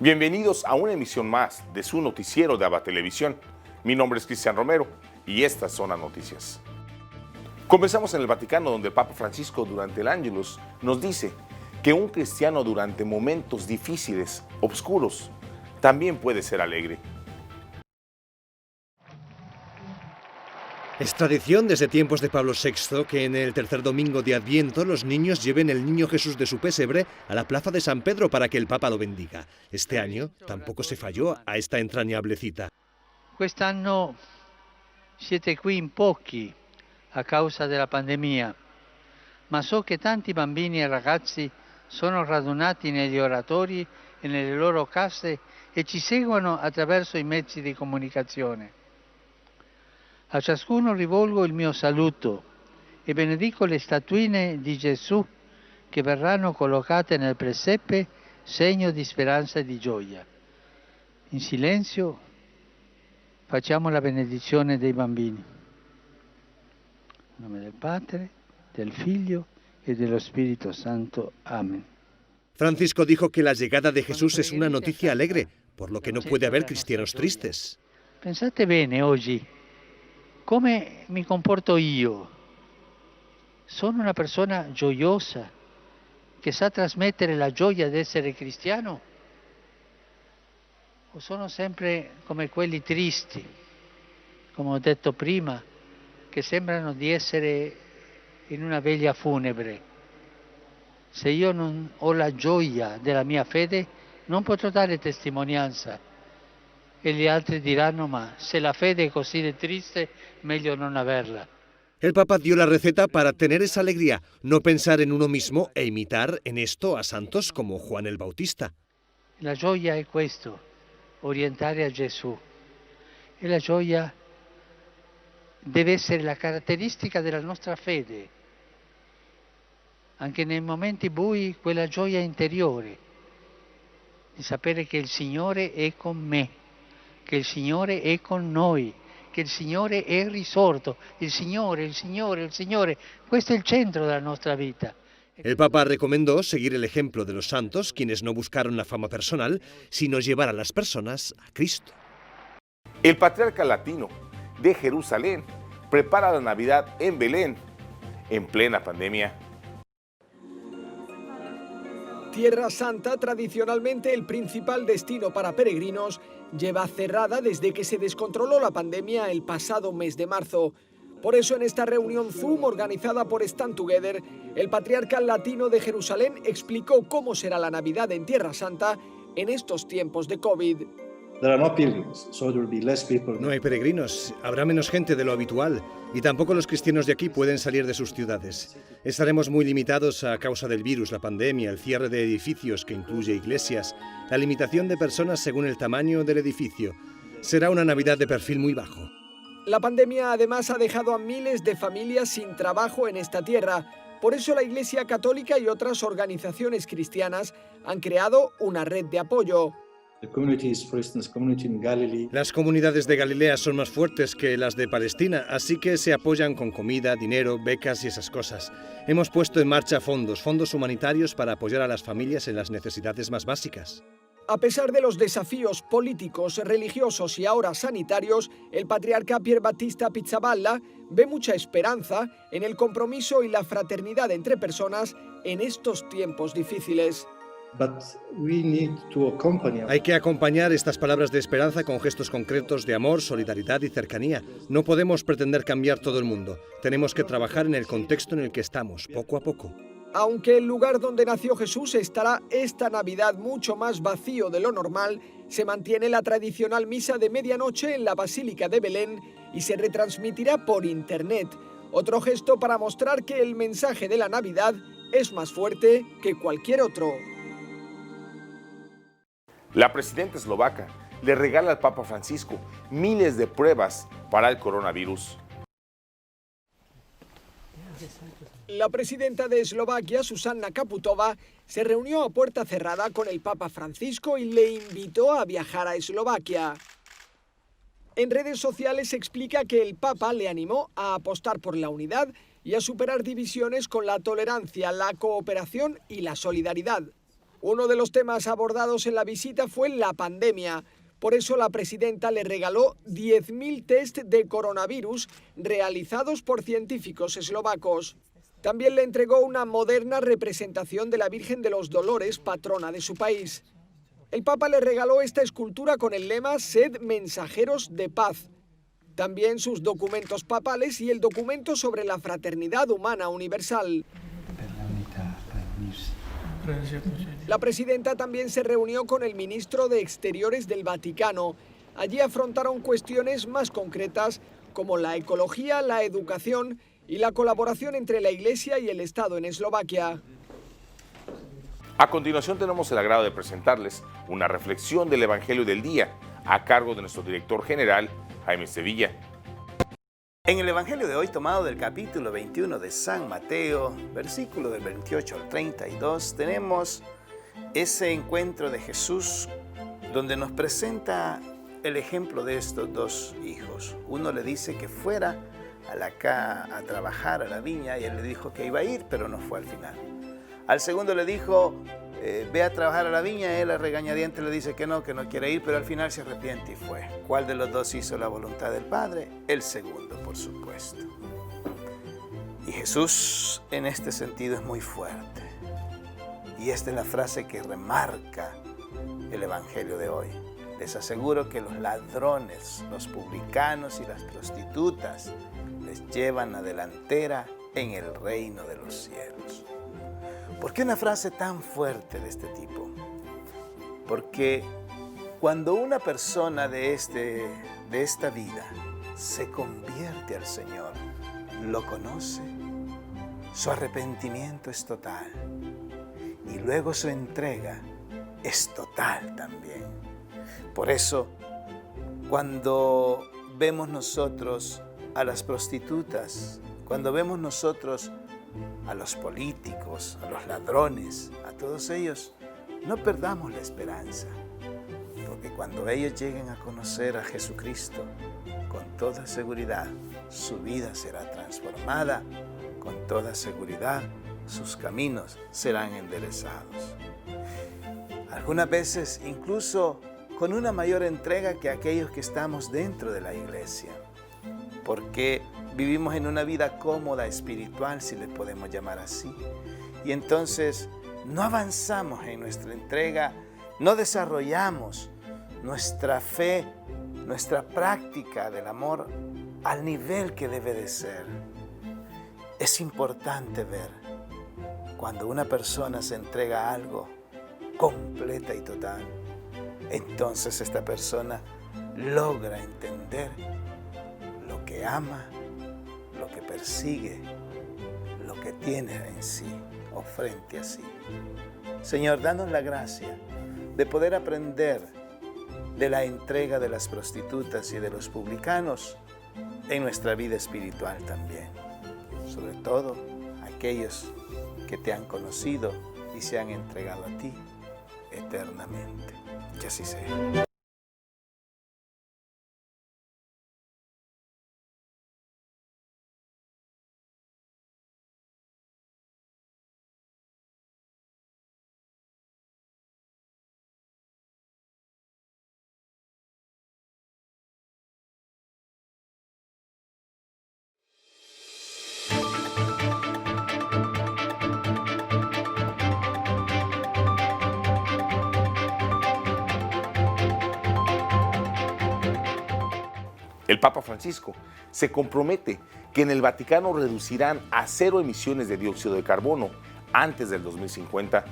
Bienvenidos a una emisión más de su noticiero de ABA Televisión. Mi nombre es Cristian Romero y estas son las noticias. Comenzamos en el Vaticano, donde el Papa Francisco durante el Ángelus nos dice que un cristiano durante momentos difíciles, oscuros, también puede ser alegre. Es tradición desde tiempos de Pablo VI que en el tercer domingo de Adviento los niños lleven el niño Jesús de su pesebre a la plaza de San Pedro para que el Papa lo bendiga. Este año tampoco se falló a esta entrañable cita. Quest'anno siete qui in pochi a causa della pandemia, ma so che tanti bambini e ragazzi sono radunati negli oratori e nelle loro case e ci seguono attraverso i mezzi di comunicazione. A ciascuno rivolgo il mio saluto e benedico le statuine di Gesù che verranno collocate nel presepe, segno di speranza e di gioia. In silenzio facciamo la benedizione dei bambini. In nome del Padre, del Figlio e dello Spirito Santo. Amén. Francisco dijo que la llegada de Jesús es una noticia alegre, por lo que no puede haber cristianos tristes. Pensate bene oggi, come mi comporto io? Sono una persona gioiosa, che sa trasmettere la gioia di essere cristiano? O sono sempre come quelli tristi, come ho detto prima, che sembrano di essere in una veglia funebre? Se io non ho la gioia della mia fede, non potrò dare testimonianza. E gli altri diranno, ma se la fede è così triste, meglio non averla. El Papa dio la receta para tener esa alegría, no pensar en uno mismo e imitar en esto a santos como Juan el Bautista. La gioia è questo, orientare a Gesù. E la gioia deve essere la caratteristica della nostra fede. Anche nei momenti bui, quella gioia interiore, di sapere che il Signore è con me, che il Signore è con noi, che il Signore è risorto, il Signore, il Signore, il Signore. Questo è il centro della nostra vita. El Papa recomendó seguir el ejemplo de los santos, quienes no buscaron la fama personal, sino llevar a las personas a Cristo. El patriarca latino de Jerusalén prepara la Navidad en Belén en plena pandemia. Tierra Santa, tradicionalmente el principal destino para peregrinos, lleva cerrada desde que se descontroló la pandemia el pasado mes de marzo. Por eso en esta reunión Zoom organizada por Stand Together, el patriarca latino de Jerusalén explicó cómo será la Navidad en Tierra Santa en estos tiempos de COVID. No hay peregrinos, habrá menos gente de lo habitual y tampoco los cristianos de aquí pueden salir de sus ciudades. Estaremos muy limitados a causa del virus, la pandemia, el cierre de edificios que incluye iglesias, la limitación de personas según el tamaño del edificio. Será una Navidad de perfil muy bajo. La pandemia además ha dejado a miles de familias sin trabajo en esta tierra. Por eso la Iglesia Católica y otras organizaciones cristianas han creado una red de apoyo. Las comunidades de Galilea son más fuertes que las de Palestina, así que se apoyan con comida, dinero, becas y esas cosas. Hemos puesto en marcha fondos humanitarios para apoyar a las familias en las necesidades más básicas. A pesar de los desafíos políticos, religiosos y ahora sanitarios, el patriarca Pier Battista Pizzaballa ve mucha esperanza en el compromiso y la fraternidad entre personas en estos tiempos difíciles. Hay que acompañar estas palabras de esperanza con gestos concretos de amor, solidaridad y cercanía. No podemos pretender cambiar todo el mundo. Tenemos que trabajar en el contexto en el que estamos, poco a poco. Aunque el lugar donde nació Jesús estará esta Navidad mucho más vacío de lo normal, se mantiene la tradicional misa de medianoche en la Basílica de Belén y se retransmitirá por Internet. Otro gesto para mostrar que el mensaje de la Navidad es más fuerte que cualquier otro. La presidenta eslovaca le regala al Papa Francisco miles de pruebas para el coronavirus. La presidenta de Eslovaquia, Zuzana Čaputová, se reunió a puerta cerrada con el Papa Francisco y le invitó a viajar a Eslovaquia. En redes sociales se explica que el Papa le animó a apostar por la unidad y a superar divisiones con la tolerancia, la cooperación y la solidaridad. Uno de los temas abordados en la visita fue la pandemia. Por eso la presidenta le regaló 10.000 test de coronavirus realizados por científicos eslovacos. También le entregó una moderna representación de la Virgen de los Dolores, patrona de su país. El Papa le regaló esta escultura con el lema «Sed mensajeros de paz». También sus documentos papales y el documento sobre la fraternidad humana universal. La presidenta también se reunió con el ministro de Exteriores del Vaticano. Allí afrontaron cuestiones más concretas como la ecología, la educación y la colaboración entre la Iglesia y el Estado en Eslovaquia. A continuación tenemos el agrado de presentarles una reflexión del Evangelio del Día a cargo de nuestro director general, Jaime Sevilla. En el Evangelio de hoy, tomado del capítulo 21 de San Mateo, versículo del 28 al 32, tenemos ese encuentro de Jesús donde nos presenta el ejemplo de estos dos hijos. Uno le dice que fuera a trabajar a la viña y él le dijo que iba a ir, pero no fue al final. Al segundo le dijo, ve a trabajar a la viña, él a regañadientes le dice que no quiere ir, pero al final se arrepiente y fue. ¿Cuál de los dos hizo la voluntad del Padre? El segundo, por supuesto. Y Jesús en este sentido es muy fuerte. Y esta es la frase que remarca el Evangelio de hoy. Les aseguro que los ladrones, los publicanos y las prostitutas les llevan la delantera en el reino de los cielos. ¿Por qué una frase tan fuerte de este tipo? Porque cuando una persona de esta vida se convierte al Señor, lo conoce, su arrepentimiento es total y luego su entrega es total también. Por eso, cuando vemos nosotros a las prostitutas, cuando vemos nosotros a los políticos, a los ladrones, a todos ellos, no perdamos la esperanza, porque cuando ellos lleguen a conocer a Jesucristo, con toda seguridad su vida será transformada, con toda seguridad sus caminos serán enderezados. Algunas veces incluso con una mayor entrega que aquellos que estamos dentro de la iglesia, porque vivimos en una vida cómoda espiritual, si le podemos llamar así, y entonces no avanzamos en nuestra entrega, no desarrollamos nuestra fe, nuestra práctica del amor al nivel que debe de ser. Es importante ver cuando una persona se entrega a algo completa y total, entonces esta persona logra entender lo que ama, lo que persigue, lo que tiene en sí o frente a sí. Señor, danos la gracia de poder aprender de la entrega de las prostitutas y de los publicanos en nuestra vida espiritual también. Sobre todo aquellos que te han conocido y se han entregado a ti eternamente. Que así sea. El Papa Francisco se compromete que en el Vaticano reducirán a 0 emisiones de dióxido de carbono antes del 2050.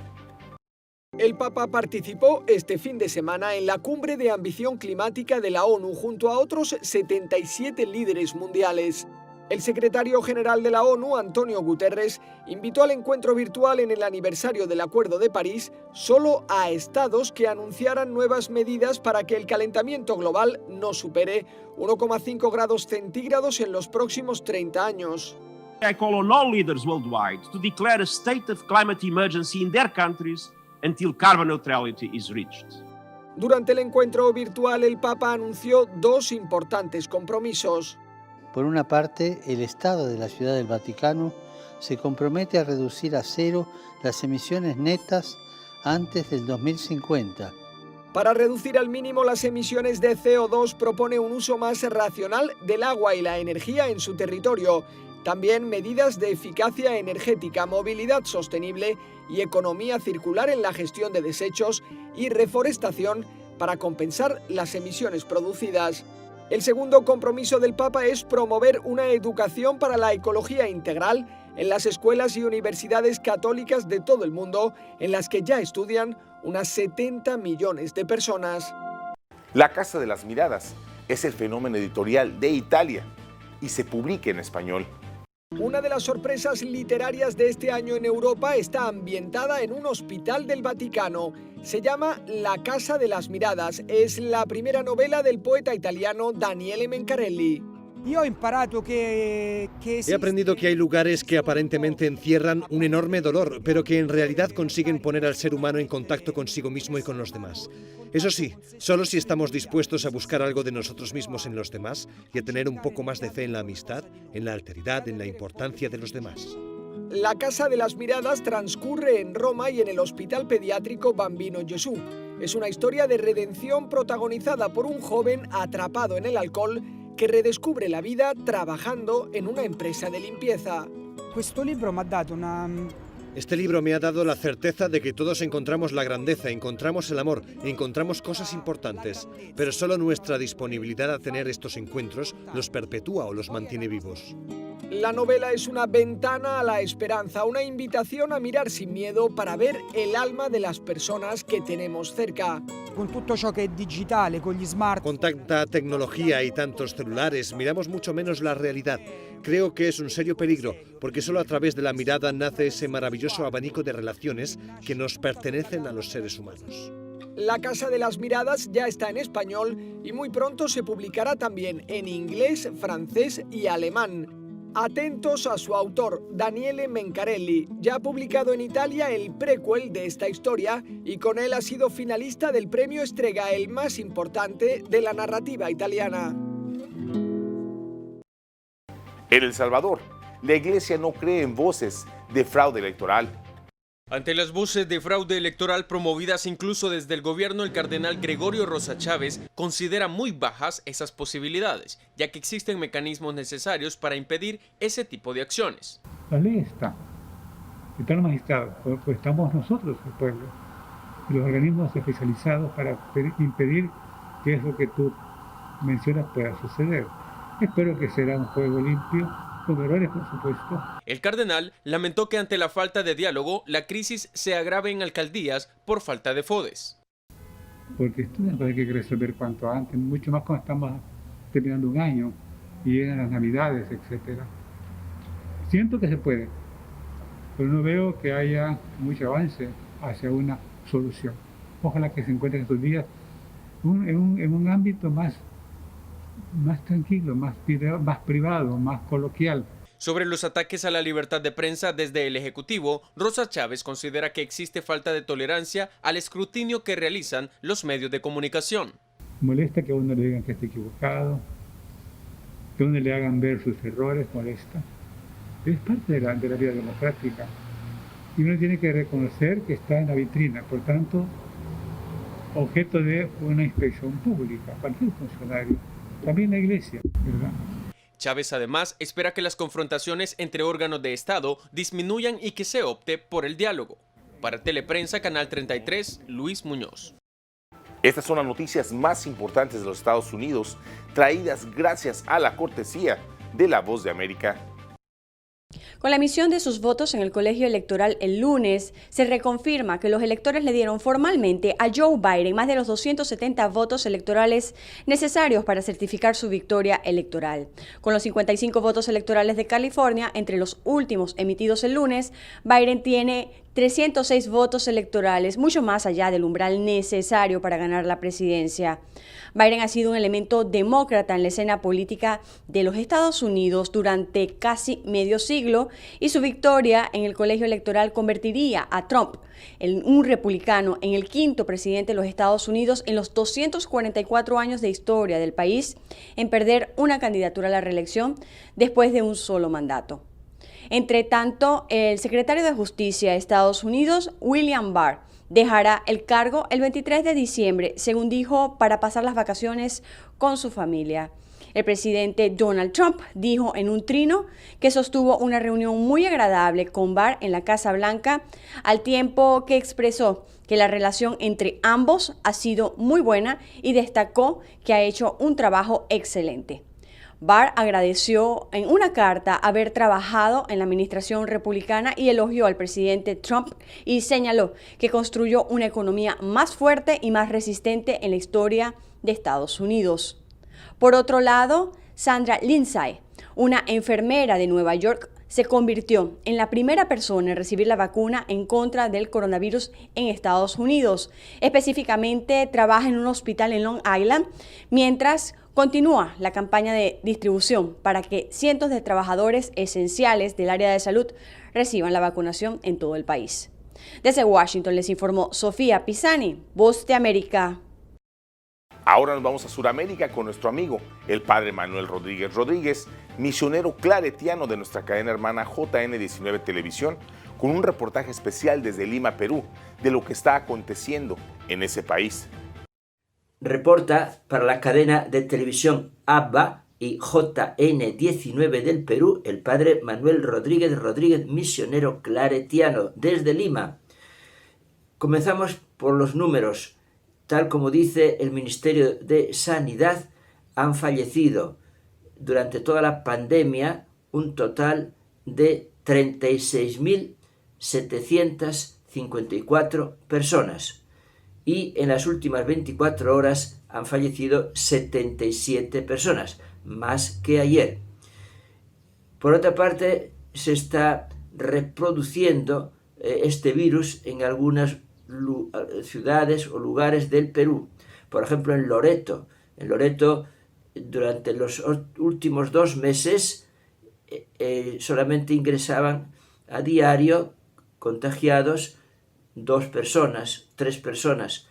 El Papa participó este fin de semana en la Cumbre de Ambición Climática de la ONU junto a otros 77 líderes mundiales. El secretario general de la ONU, Antonio Guterres, invitó al encuentro virtual en el aniversario del Acuerdo de París solo a estados que anunciaran nuevas medidas para que el calentamiento global no supere 1,5 grados centígrados en los próximos 30 años. I call on all leaders worldwide to declare a state of climate emergency in their countries until carbon neutrality is reached. Durante el encuentro virtual, el Papa anunció 2 importantes compromisos. Por una parte, el Estado de la Ciudad del Vaticano se compromete a reducir a 0 las emisiones netas antes del 2050. Para reducir al mínimo las emisiones de CO2 propone un uso más racional del agua y la energía en su territorio. También medidas de eficacia energética, movilidad sostenible y economía circular en la gestión de desechos y reforestación para compensar las emisiones producidas. El segundo compromiso del Papa es promover una educación para la ecología integral en las escuelas y universidades católicas de todo el mundo, en las que ya estudian unas 70 millones de personas. La Casa de las Miradas es el fenómeno editorial de Italia y se publica en español. Una de las sorpresas literarias de este año en Europa está ambientada en un hospital del Vaticano. Se llama La Casa de las Miradas. Es la primera novela del poeta italiano Daniele Mencarelli. He aprendido que hay lugares que aparentemente encierran un enorme dolor, pero que en realidad consiguen poner al ser humano en contacto consigo mismo y con los demás. Eso sí, solo si estamos dispuestos a buscar algo de nosotros mismos en los demás y a tener un poco más de fe en la amistad, en la alteridad, en la importancia de los demás. La Casa de las Miradas transcurre en Roma y en el Hospital Pediátrico Bambino Gesù. Es una historia de redención protagonizada por un joven atrapado en el alcohol que redescubre la vida trabajando en una empresa de limpieza. Este libro me ha dado la certeza de que todos encontramos la grandeza, encontramos el amor, encontramos cosas importantes, pero solo nuestra disponibilidad a tener estos encuentros los perpetúa o los mantiene vivos. La novela es una ventana a la esperanza, una invitación a mirar sin miedo para ver el alma de las personas que tenemos cerca. Con tanta tecnología y tantos celulares, miramos mucho menos la realidad. Creo que es un serio peligro, porque solo a través de la mirada nace ese maravilloso abanico de relaciones que nos pertenecen a los seres humanos. La Casa de las Miradas ya está en español y muy pronto se publicará también en inglés, francés y alemán. Atentos a su autor, Daniele Mencarelli. Ya ha publicado en Italia el prequel de esta historia y con él ha sido finalista del premio Strega, el más importante de la narrativa italiana. En El Salvador, la Iglesia no cree en voces de fraude electoral. Ante las voces de fraude electoral promovidas incluso desde el gobierno, el cardenal Gregorio Rosa Chávez considera muy bajas esas posibilidades, ya que existen mecanismos necesarios para impedir ese tipo de acciones. La ley están los magistrados, pues estamos nosotros, el pueblo, y los organismos especializados para impedir que eso que tú mencionas pueda suceder. Espero que será un juego limpio, con errores por supuesto. El cardenal lamentó que ante la falta de diálogo, la crisis se agrave en alcaldías por falta de FODES. Porque esto es algo que hay que resolver cuanto antes, mucho más cuando estamos terminando un año y llegan las navidades, etc. Siento que se puede, pero no veo que haya mucho avance hacia una solución. Ojalá que se encuentre en estos días en un ámbito más tranquilo, más privado, más coloquial. Sobre los ataques a la libertad de prensa desde el Ejecutivo, Rosa Chávez considera que existe falta de tolerancia al escrutinio que realizan los medios de comunicación. Molesta que a uno le digan que está equivocado, que a uno le hagan ver sus errores, molesta. Es parte de la vida democrática y uno tiene que reconocer que está en la vitrina, por tanto, objeto de una inspección pública, cualquier funcionario. También la Iglesia, ¿verdad? Chávez además espera que las confrontaciones entre órganos de Estado disminuyan y que se opte por el diálogo. Para Teleprensa, Canal 33, Luis Muñoz. Estas son las noticias más importantes de los Estados Unidos, traídas gracias a la cortesía de La Voz de América. Con la emisión de sus votos en el colegio electoral el lunes, se reconfirma que los electores le dieron formalmente a Joe Biden más de los 270 votos electorales necesarios para certificar su victoria electoral. Con los 55 votos electorales de California, entre los últimos emitidos el lunes, Biden tiene 306 votos electorales, mucho más allá del umbral necesario para ganar la presidencia. Biden ha sido un elemento demócrata en la escena política de los Estados Unidos durante casi medio siglo y su victoria en el colegio electoral convertiría a Trump, un republicano, en el quinto presidente de los Estados Unidos en los 244 años de historia del país en perder una candidatura a la reelección después de un solo mandato. Entre tanto, el secretario de Justicia de Estados Unidos, William Barr, dejará el cargo el 23 de diciembre, según dijo, para pasar las vacaciones con su familia. El presidente Donald Trump dijo en un trino que sostuvo una reunión muy agradable con Barr en la Casa Blanca, al tiempo que expresó que la relación entre ambos ha sido muy buena y destacó que ha hecho un trabajo excelente. Barr agradeció en una carta haber trabajado en la administración republicana y elogió al presidente Trump y señaló que construyó una economía más fuerte y más resistente en la historia de Estados Unidos. Por otro lado, Sandra Lindsay, una enfermera de Nueva York, se convirtió en la primera persona en recibir la vacuna en contra del coronavirus en Estados Unidos. Específicamente, trabaja en un hospital en Long Island, mientras continúa la campaña de distribución para que cientos de trabajadores esenciales del área de salud reciban la vacunación en todo el país. Desde Washington les informó Sofía Pisani, Voz de América. Ahora nos vamos a Sudamérica con nuestro amigo, el padre Manuel Rodríguez Rodríguez, misionero claretiano de nuestra cadena hermana JN19 Televisión, con un reportaje especial desde Lima, Perú, de lo que está aconteciendo en ese país. Reporta para la cadena de televisión ABBA y JN19 del Perú, el padre Manuel Rodríguez Rodríguez, misionero claretiano desde Lima. Comenzamos por los números. Tal como dice el Ministerio de Sanidad, han fallecido durante toda la pandemia un total de 36.754 personas y en las últimas 24 horas han fallecido 77 personas, más que ayer. Por otra parte, se está reproduciendo este virus en algunas ciudades o lugares del Perú. Por ejemplo, en Loreto. En Loreto, durante los últimos 2 meses, solamente ingresaban a diario contagiados 2 personas, 3 personas,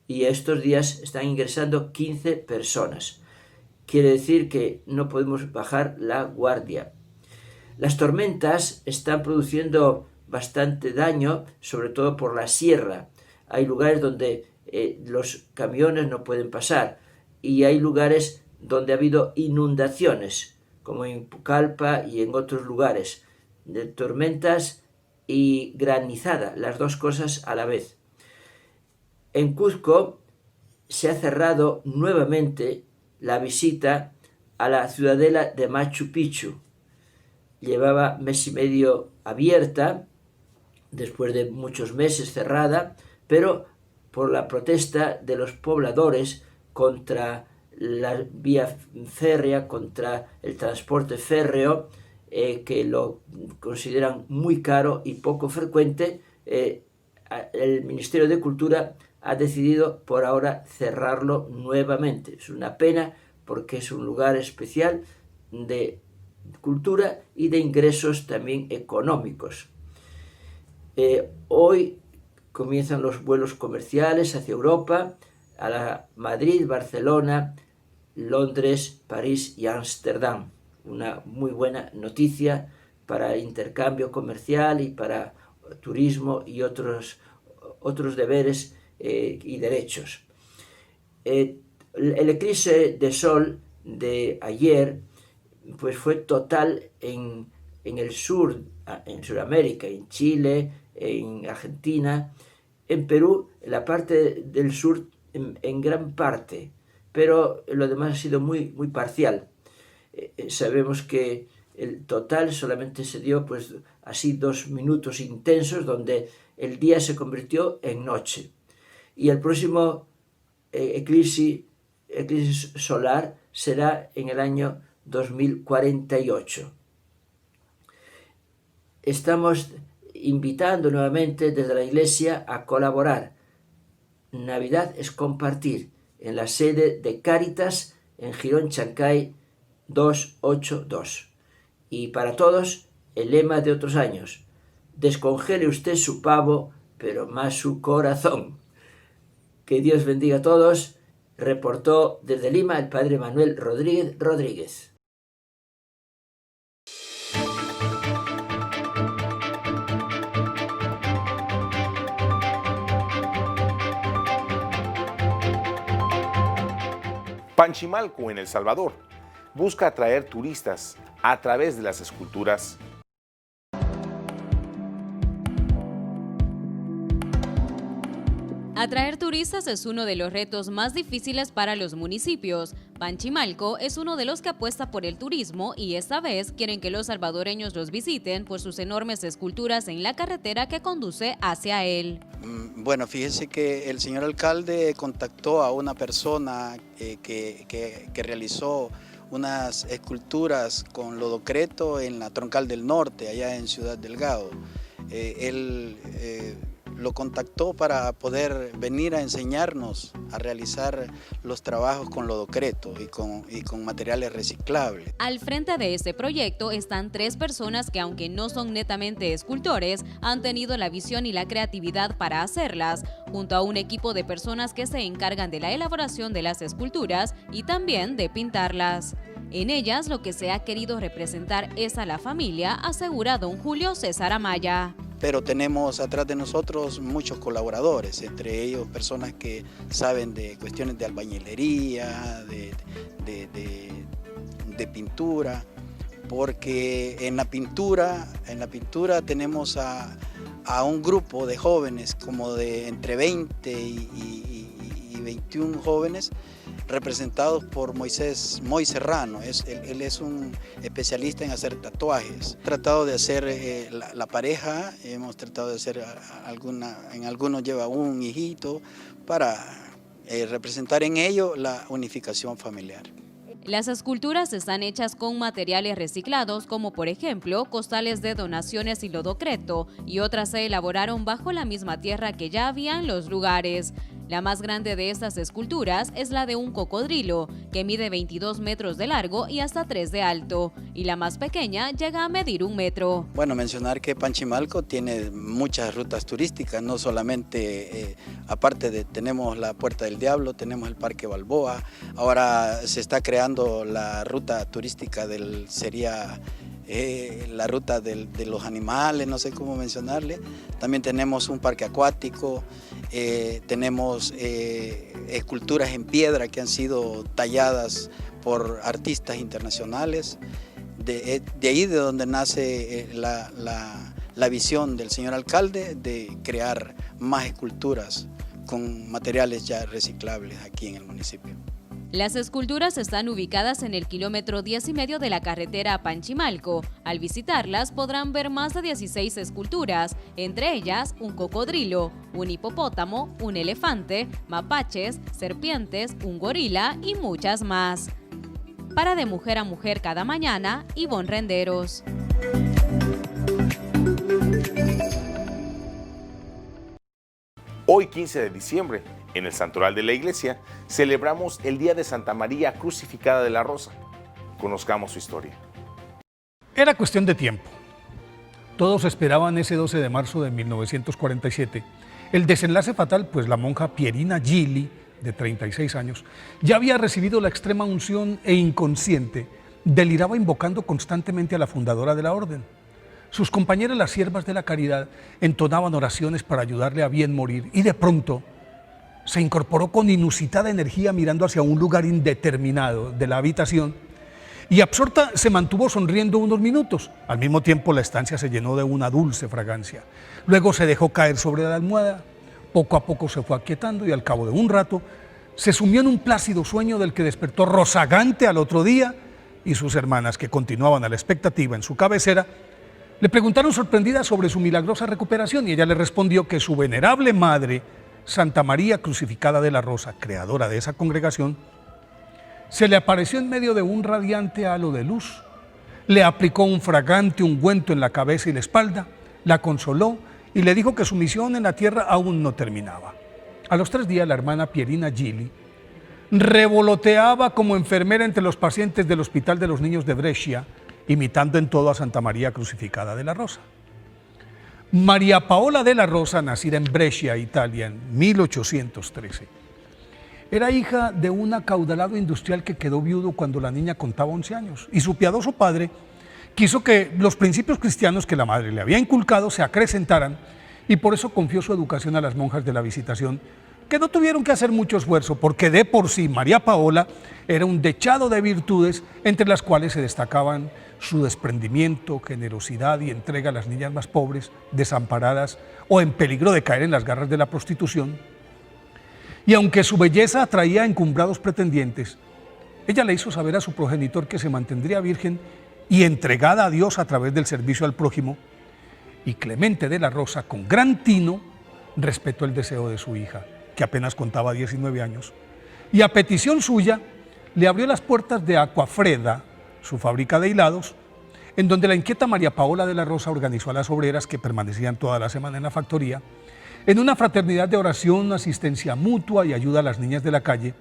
y estos días están ingresando 15 personas. Quiere decir que no podemos bajar la guardia. Las tormentas están produciendo bastante daño, sobre todo por la sierra. Hay lugares donde los camiones no pueden pasar y hay lugares donde ha habido inundaciones, como en Pucallpa y en otros lugares, de tormentas y granizada, las dos cosas a la vez. En Cuzco se ha cerrado nuevamente la visita a la ciudadela de Machu Picchu. Llevaba mes y medio abierta, después de muchos meses cerrada, pero por la protesta de los pobladores contra la vía férrea, contra el transporte férreo, que lo consideran muy caro y poco frecuente, el Ministerio de Cultura ha decidido por ahora cerrarlo nuevamente. Es una pena porque es un lugar especial de cultura y de ingresos también económicos. Hoy comienzan los vuelos comerciales hacia Europa, a la Madrid, Barcelona, Londres, París y Ámsterdam. Una muy buena noticia para el intercambio comercial y para turismo y otros deberes y derechos. El eclipse de sol de ayer pues fue total en el sur, en Sudamérica, en Chile, en Argentina, en Perú, en la parte del sur en gran parte, pero lo demás ha sido muy parcial. Sabemos que el total solamente se dio pues así 2 minutos intensos donde el día se convirtió en noche. Y el próximo eclipse solar será en el año 2048. Estamos invitando nuevamente desde la Iglesia a colaborar. Navidad es compartir, en la sede de Cáritas en Girón Chancay 282. Y para todos, el lema de otros años: descongele usted su pavo, pero más su corazón. Que Dios bendiga a todos. Reportó desde Lima el padre Manuel Rodríguez Rodríguez. Panchimalco, en El Salvador, busca atraer turistas a través de las esculturas. Atraer turistas es uno de los retos más difíciles para los municipios. Panchimalco es uno de los que apuesta por el turismo y esta vez quieren que los salvadoreños los visiten por sus enormes esculturas en la carretera que conduce hacia él. Bueno, fíjese que el señor alcalde contactó a una persona que realizó unas esculturas con lodocreto en la Troncal del Norte, allá en Ciudad Delgado. Él lo contactó para poder venir a enseñarnos a realizar los trabajos con lodocreto y con materiales reciclables. Al frente de este proyecto están 3 personas que, aunque no son netamente escultores, han tenido la visión y la creatividad para hacerlas, junto a un equipo de personas que se encargan de la elaboración de las esculturas y también de pintarlas. En ellas lo que se ha querido representar es a la familia, asegura don Julio César Amaya. Pero tenemos atrás de nosotros muchos colaboradores, entre ellos personas que saben de cuestiones de albañilería, de pintura, porque en la pintura tenemos a un grupo de jóvenes, como de entre 20 y 21 jóvenes, representados por Moisés Serrano. Él es un especialista en hacer tatuajes. Hemos tratado de hacer la pareja, hemos tratado de hacer en algunos lleva un hijito, para representar en ello la unificación familiar. Las esculturas están hechas con materiales reciclados, como por ejemplo costales de donaciones y lodocreto, y otras se elaboraron bajo la misma tierra que ya había en los lugares. La más grande de estas esculturas es la de un cocodrilo, que mide 22 metros de largo y hasta 3 de alto, y la más pequeña llega a medir 1 metro. Bueno, mencionar que Panchimalco tiene muchas rutas turísticas, no solamente, tenemos la Puerta del Diablo, tenemos el Parque Balboa, ahora se está creando la ruta turística la ruta de los animales, no sé cómo mencionarle. También tenemos un parque acuático, tenemos esculturas en piedra que han sido talladas por artistas internacionales. De ahí de donde nace la visión del señor alcalde de crear más esculturas con materiales ya reciclables aquí en el municipio. Las esculturas están ubicadas en el kilómetro 10,5 de la carretera a Panchimalco. Al visitarlas podrán ver más de 16 esculturas, entre ellas un cocodrilo, un hipopótamo, un elefante, mapaches, serpientes, un gorila y muchas más. Para De Mujer a Mujer cada mañana, Ivonne Renderos. Hoy, 15 de diciembre, en el Santoral de la Iglesia, celebramos el Día de Santa María Crucificada de la Rosa. Conozcamos su historia. Era cuestión de tiempo. Todos esperaban ese 12 de marzo de 1947 el desenlace fatal, pues la monja Pierina Gili, de 36 años, ya había recibido la extrema unción e inconsciente deliraba invocando constantemente a la fundadora de la orden. Sus compañeras, las siervas de la caridad, entonaban oraciones para ayudarle a bien morir y de pronto se incorporó con inusitada energía mirando hacia un lugar indeterminado de la habitación y absorta se mantuvo sonriendo unos minutos. Al mismo tiempo la estancia se llenó de una dulce fragancia. Luego se dejó caer sobre la almohada, poco a poco se fue aquietando y al cabo de un rato se sumió en un plácido sueño del que despertó rozagante al otro día, y sus hermanas, que continuaban a la expectativa en su cabecera, le preguntaron sorprendidas sobre su milagrosa recuperación y ella le respondió que su venerable madre, Santa María Crucificada de la Rosa, creadora de esa congregación, se le apareció en medio de un radiante halo de luz, le aplicó un fragante ungüento en la cabeza y la espalda, la consoló y le dijo que su misión en la tierra aún no terminaba. A los 3 días la hermana Pierina Gili revoloteaba como enfermera entre los pacientes del Hospital de los Niños de Brescia, imitando en todo a Santa María Crucificada de la Rosa. María Paola de la Rosa, nacida en Brescia, Italia, en 1813, era hija de un acaudalado industrial que quedó viudo cuando la niña contaba 11 años, y su piadoso padre quiso que los principios cristianos que la madre le había inculcado se acrecentaran, y por eso confió su educación a las monjas de la Visitación, que no tuvieron que hacer mucho esfuerzo, porque de por sí María Paola era un dechado de virtudes, entre las cuales se destacaban su desprendimiento, generosidad y entrega a las niñas más pobres, desamparadas o en peligro de caer en las garras de la prostitución. Y aunque su belleza atraía a encumbrados pretendientes, ella le hizo saber a su progenitor que se mantendría virgen y entregada a Dios a través del servicio al prójimo, y Clemente de la Rosa, con gran tino, respetó el deseo de su hija, que apenas contaba 19 años, y a petición suya le abrió las puertas de Aquafreda, su fábrica de hilados, en donde la inquieta María Paola de la Rosa organizó a las obreras que permanecían toda la semana en la factoría, en una fraternidad de oración, asistencia mutua y ayuda a las niñas de la calle.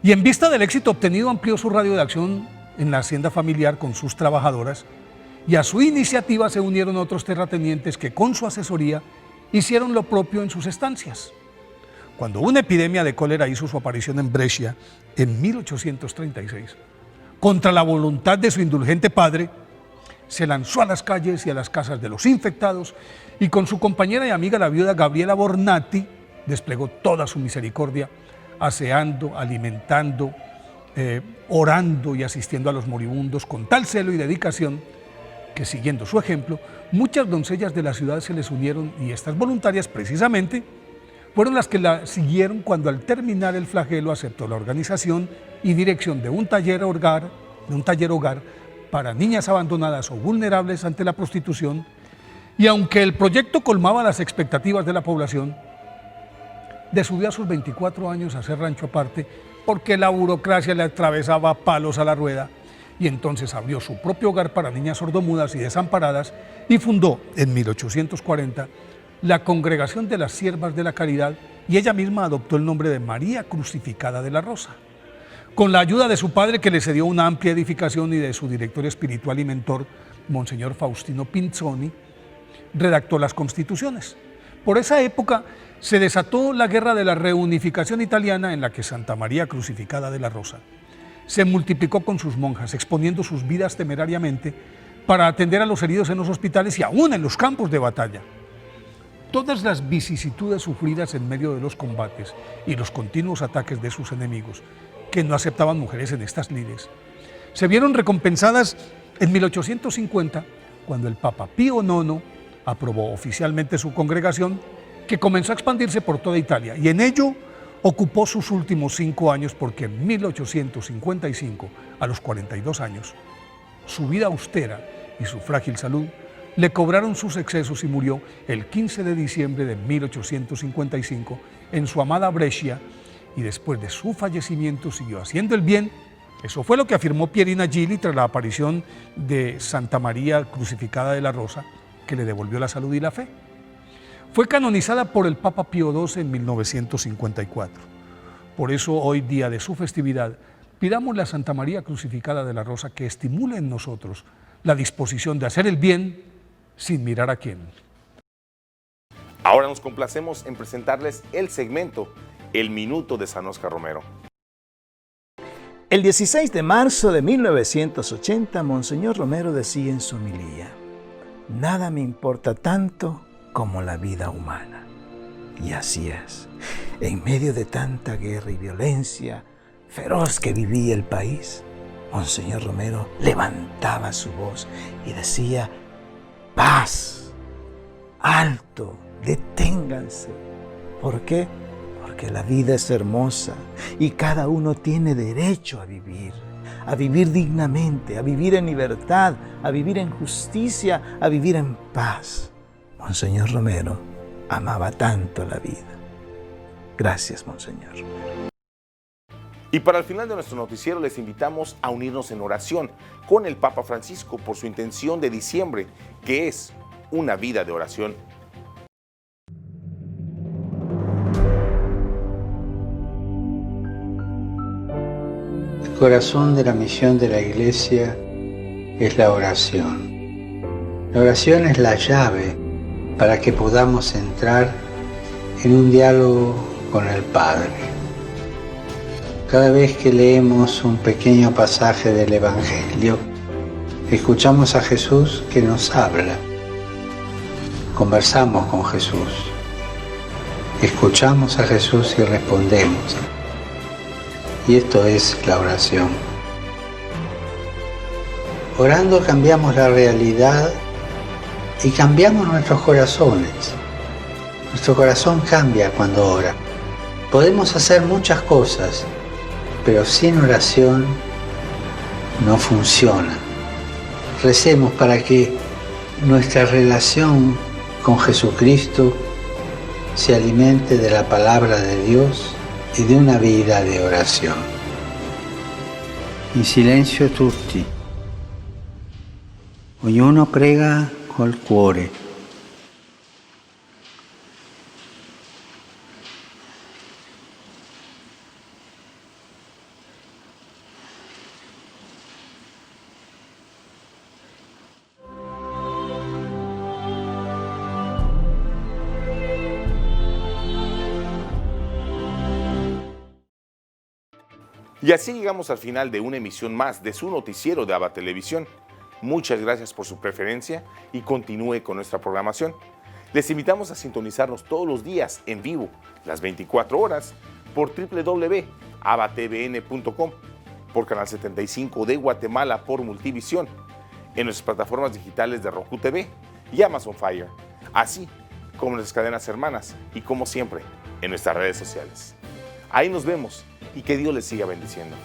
Y en vista del éxito obtenido, amplió su radio de acción en la hacienda familiar con sus trabajadoras, y a su iniciativa se unieron otros terratenientes que con su asesoría hicieron lo propio en sus estancias. Cuando una epidemia de cólera hizo su aparición en Brescia en 1836, contra la voluntad de su indulgente padre, se lanzó a las calles y a las casas de los infectados y con su compañera y amiga la viuda Gabriela Bornati desplegó toda su misericordia, aseando, alimentando, orando y asistiendo a los moribundos con tal celo y dedicación que, siguiendo su ejemplo, muchas doncellas de la ciudad se les unieron, y estas voluntarias precisamente fueron las que la siguieron cuando al terminar el flagelo aceptó la organización y dirección de un taller hogar para niñas abandonadas o vulnerables ante la prostitución, y aunque el proyecto colmaba las expectativas de la población, decidió a sus 24 años hacer rancho aparte porque la burocracia le atravesaba palos a la rueda, y entonces abrió su propio hogar para niñas sordomudas y desamparadas y fundó en 1840 la Congregación de las Siervas de la Caridad, y ella misma adoptó el nombre de María Crucificada de la Rosa. Con la ayuda de su padre, que le cedió una amplia edificación, y de su director espiritual y mentor, Monseñor Faustino Pinzoni, redactó las constituciones. Por esa época se desató la Guerra de la Reunificación italiana, en la que Santa María Crucificada de la Rosa se multiplicó con sus monjas, exponiendo sus vidas temerariamente para atender a los heridos en los hospitales y aún en los campos de batalla. Todas las vicisitudes sufridas en medio de los combates y los continuos ataques de sus enemigos, que no aceptaban mujeres en estas lides, se vieron recompensadas en 1850, cuando el Papa Pío IX aprobó oficialmente su congregación, que comenzó a expandirse por toda Italia, y en ello ocupó sus últimos 5 años, porque en 1855, a los 42 años, su vida austera y su frágil salud le cobraron sus excesos y murió el 15 de diciembre de 1855 en su amada Brescia, y después de su fallecimiento siguió haciendo el bien. Eso fue lo que afirmó Pierina Gili tras la aparición de Santa María Crucificada de la Rosa, que le devolvió la salud y la fe. Fue canonizada por el Papa Pío XII en 1954. Por eso, hoy, día de su festividad, pidámosle a Santa María Crucificada de la Rosa que estimule en nosotros la disposición de hacer el bien sin mirar a quién. Ahora nos complacemos en presentarles el segmento El Minuto de San Óscar Romero. El 16 de marzo de 1980, Monseñor Romero decía en su homilía: nada me importa tanto como la vida humana. Y así es. En medio de tanta guerra y violencia feroz que vivía el país, Monseñor Romero levantaba su voz y decía: paz, alto, deténganse. ¿Por qué? Porque la vida es hermosa y cada uno tiene derecho a vivir dignamente, a vivir en libertad, a vivir en justicia, a vivir en paz. Monseñor Romero amaba tanto la vida. Gracias, Monseñor. Y para el final de nuestro noticiero les invitamos a unirnos en oración con el Papa Francisco por su intención de diciembre, que es una vida de oración. El corazón de la misión de la Iglesia es la oración. La oración es la llave para que podamos entrar en un diálogo con el Padre. Cada vez que leemos un pequeño pasaje del Evangelio, escuchamos a Jesús que nos habla. Conversamos con Jesús. escuchamos a Jesús y respondemos. Y esto es la oración. Orando cambiamos la realidad y cambiamos nuestros corazones. Nuestro corazón cambia cuando ora. Podemos hacer muchas cosas, pero sin oración no funciona. Recemos para que nuestra relación con Jesucristo se alimente de la palabra de Dios y de una vida de oración. In silenzio tutti. Ognuno prega col cuore. Y así llegamos al final de una emisión más de su noticiero de ABA Televisión. Muchas gracias por su preferencia y continúe con nuestra programación. Les invitamos a sintonizarnos todos los días en vivo, las 24 horas, por www.abatvn.com, por Canal 75 de Guatemala por Multivisión, en nuestras plataformas digitales de Roku TV y Amazon Fire, así como en nuestras cadenas hermanas y como siempre en nuestras redes sociales. Ahí nos vemos y que Dios les siga bendiciendo.